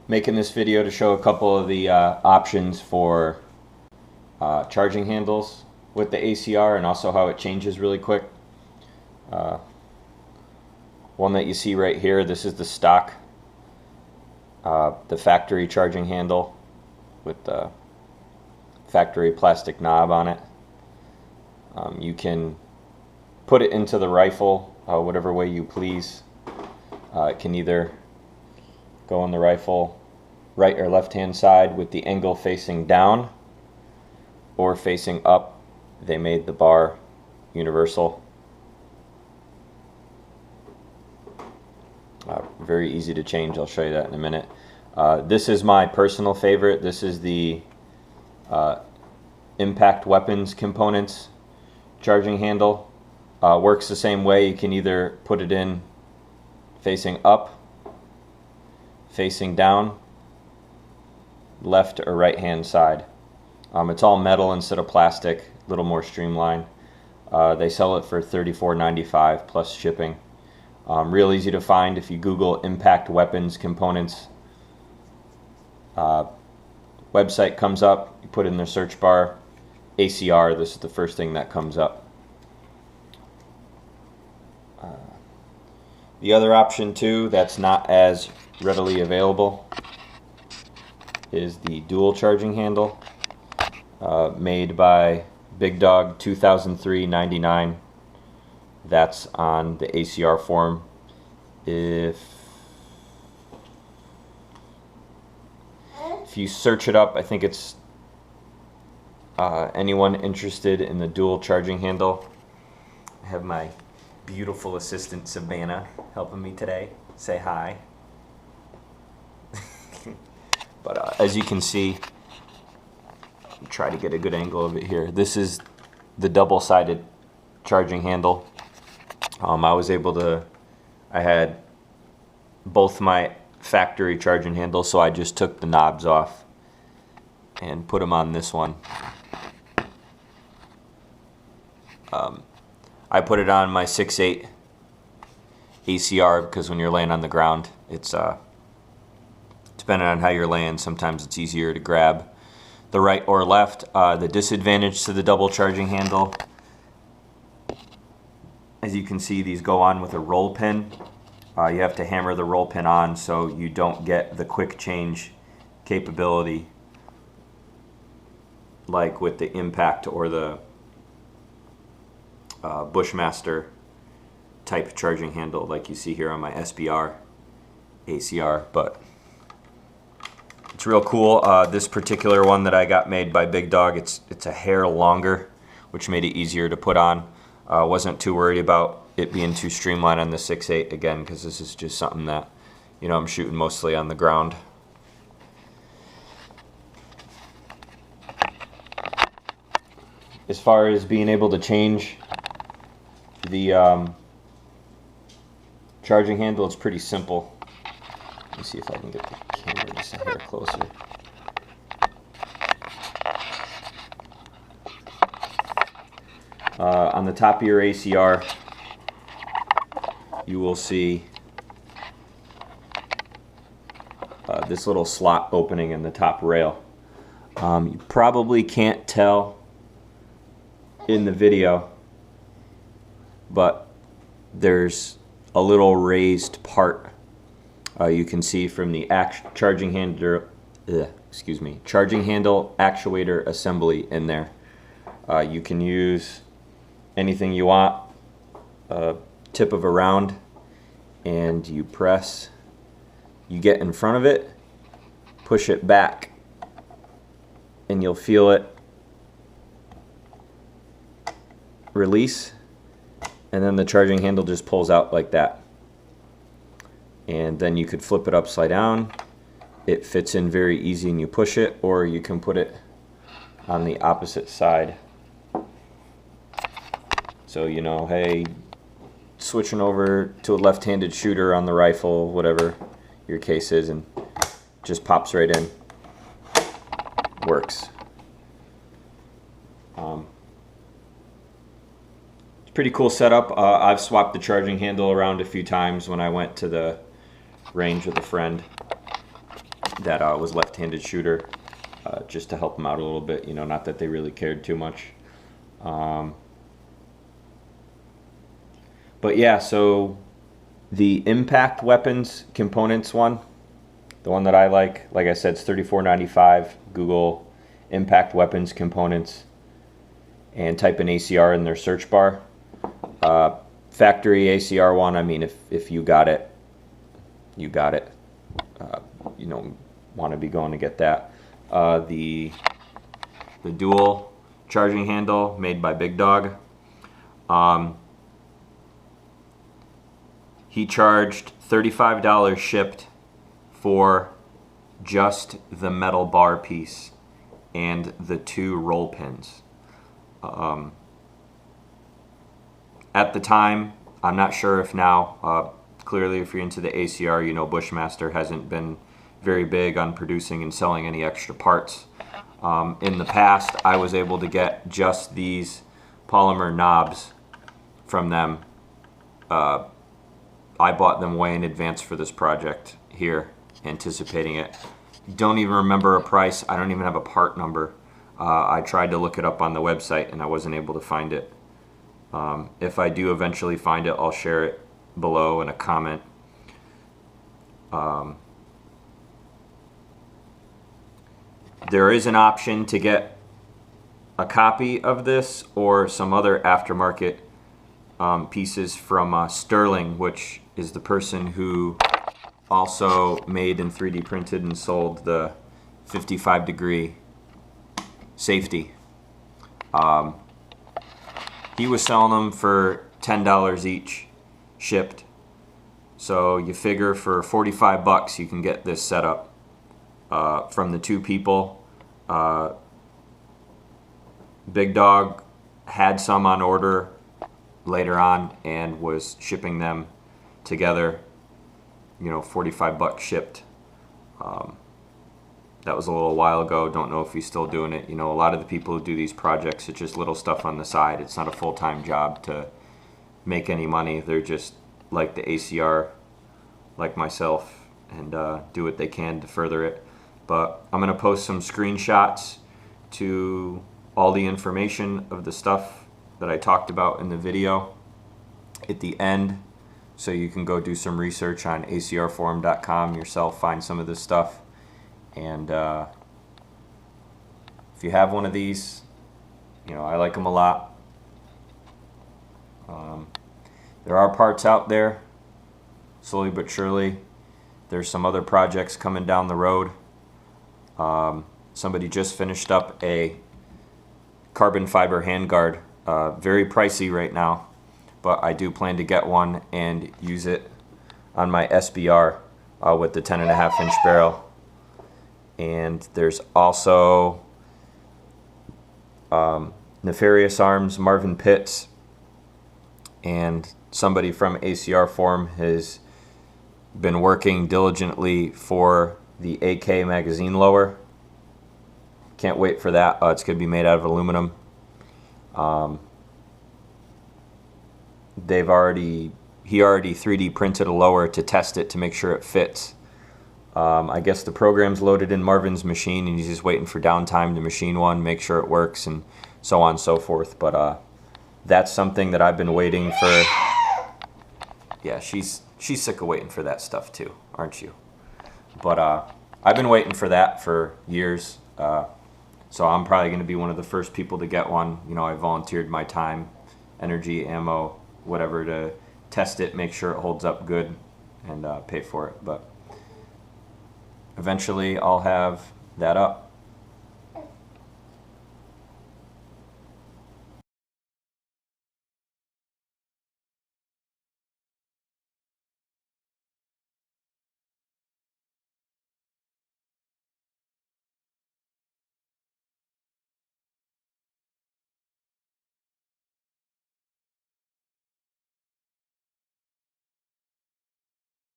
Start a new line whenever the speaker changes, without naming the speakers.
Making this video to show a couple of the options for charging handles with the ACR, and also how it changes really quick. One that you see right here, this is the stock, the factory charging handle with the factory plastic knob on it. You can put it into the rifle whatever way you please. It can either go on the rifle right or left hand side with the angle facing down or facing up. They made the bar universal. Very easy to change. I'll show you that in a minute. This is my personal favorite. This is the impact weapons components charging handle. Works the same way. You can either put it in facing up, facing down, left or right hand side. It's all metal instead of plastic, a little more streamlined. They sell it for $34.95 plus shipping. Real easy to find. If you Google impact weapons components, website comes up, you put in the search bar ACR, this is the first thing that comes up. The other option too that's not as readily available is the dual charging handle, made by Big Dog, 2003.99. That's on the ACR Forum. If you search it up, I think it's anyone interested in the dual charging handle. I have my beautiful assistant Savannah helping me today. Say hi. But as you can see, I'll try to get a good angle of it here. This is the double-sided charging handle. I had both my factory charging handles, so I just took the knobs off and put them on this one. I put it on my 6.8 ACR because when you're laying on the ground, it's depending on how you're laying, sometimes it's easier to grab the right or left. The disadvantage to the double charging handle, as you can see, these go on with a roll pin. You have to hammer the roll pin on so you don't get the quick change capability like with the impact or the Bushmaster type charging handle like you see here on my SBR ACR. But it's real cool. This particular one that I got made by Big Dog, it's a hair longer, which made it easier to put on. Wasn't too worried about it being too streamlined on the 6.8 again, because this is just something that, you know, I'm shooting mostly on the ground. As far as being able to change the charging handle, it's pretty simple. Let me see if I can get the camera just a hair closer. On the top of your ACR, you will see this little slot opening in the top rail. You probably can't tell in the video, but there's a little raised part you can see from the charging handle actuator assembly in there. You can use anything you want, tip of a round, and you press, you get in front of it, push it back, and you'll feel it release, and then the charging handle just pulls out like that. And then you could flip it upside down. It fits in very easy and you push it, or you can put it on the opposite side. So, you know, hey, switching over to a left-handed shooter on the rifle, whatever your case is, and just pops right in. Works. It's a pretty cool setup. I've swapped the charging handle around a few times when I went to the range with a friend. that was left-handed shooter, just to help them out a little bit. You know, not that they really cared too much. But yeah, so the impact weapons components one, the one that I like I said, it's $34.95. Google impact weapons components and type in ACR in their search bar. Factory ACR one, I mean, if you got it, you got it. You don't want to be going to get that. The dual charging handle made by Big Dog. He charged $35 shipped for just the metal bar piece and the 2 roll pins. At the time, I'm not sure if now, clearly if you're into the ACR, you know Bushmaster hasn't been very big on producing and selling any extra parts. In the past, I was able to get just these polymer knobs from them. I bought them way in advance for this project here, anticipating it. Don't even remember a price. I don't even have a part number. I tried to look it up on the website and I wasn't able to find it. If I do eventually find it, I'll share it below in a comment. There is an option to get a copy of this or some other aftermarket pieces from Sterling, which is the person who also made and 3D printed and sold the 55-degree safety. He was selling them for $10 each, shipped. So you figure for 45 bucks you can get this set up from the 2 people. Big Dog had some on order later on and was shipping them together, you know, 45 bucks shipped. That was a little while ago. Don't know if he's still doing it. You know, a lot of the people who do these projects, it's just little stuff on the side. It's not a full-time job to make any money. They're just like the ACR, like myself, and do what they can to further it. But I'm going to post some screenshots to all the information of the stuff that I talked about in the video at the end, so you can go do some research on acrforum.com yourself, find some of this stuff. And if you have one of these, you know, I like them a lot. There are parts out there, slowly but surely. There's some other projects coming down the road. Somebody just finished up a carbon fiber handguard. Very pricey right now, but I do plan to get one and use it on my SBR with the 10.5-inch barrel. And there's also Nefarious Arms, Marvin Pitts, and somebody from ACR Forum has been working diligently for the AK magazine lower. Can't wait for that. It's going to be made out of aluminum. He already 3D printed a lower to test it to make sure it fits. I guess the program's loaded in Marvin's machine and he's just waiting for downtime to machine one, make sure it works, and so on and so forth. But that's something that I've been waiting for. Yeah, she's sick of waiting for that stuff too, aren't you? But I've been waiting for that for years. So I'm probably going to be one of the first people to get one. You know, I volunteered my time, energy, ammo, whatever, to test it, make sure it holds up good, and pay for it. But eventually I'll have that up.